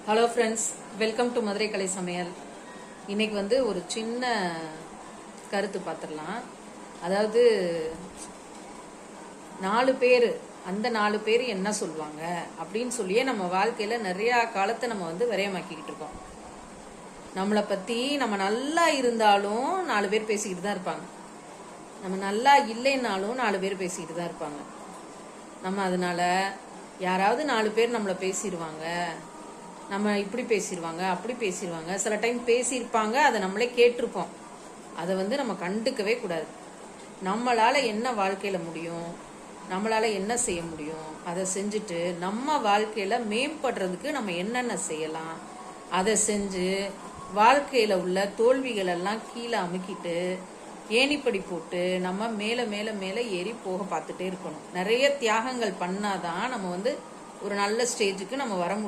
Hello friends, welcome to Madurai கலை சமையல். இன்னைக்கு வந்து ஒரு சின்ன கருத்து பார்த்துடலாம். அதாவது 4 பேர், அந்த 4 பேர் என்ன சொல்லுவாங்க அப்படின்னு சொல்லியே நம்ம வாழ்க்கையில நிறைய காலத்தை நம்ம வந்து விரயமாக்கிக்கிட்டு இருக்கோம். நம்மளை பற்றி நம்ம நல்லா இருந்தாலும் 4 பேர் பேசிக்கிட்டு தான் இருப்பாங்க. நம்ம நல்லா இல்லைன்னாலும் 4 பேர் பேசிக்கிட்டு தான் இருப்பாங்க. நம்ம அதனால யாராவது 4 பேர் நம்மளை பேசிடுவாங்க, நம்ம இப்படி பேசிடுவாங்க, அப்படி பேசிடுவாங்க, சில டைம் பேசியிருப்பாங்க, அதை நம்மளே கேட்டிருப்போம். அதை வந்து நம்ம கண்டுக்கவே கூடாது. நம்மளால் என்ன வாழ்க்கையில் முடியும், நம்மளால் என்ன செய்ய முடியும், அதை செஞ்சுட்டு நம்ம வாழ்க்கையில் மேம்படுறதுக்கு நம்ம என்னென்ன செய்யலாம் அதை செஞ்சு வாழ்க்கையில் உள்ள தோல்விகளெல்லாம் கீழே அமுக்கிட்டு ஏணிப்படி போட்டு நம்ம மேலே மேலே மேலே ஏறி போக பார்த்துட்டே இருக்கணும். நிறைய தியாகங்கள் பண்ணாதான் நம்ம வந்து ஒரு நல்ல ஸ்டேஜுக்கு நம்ம வர முடியும்.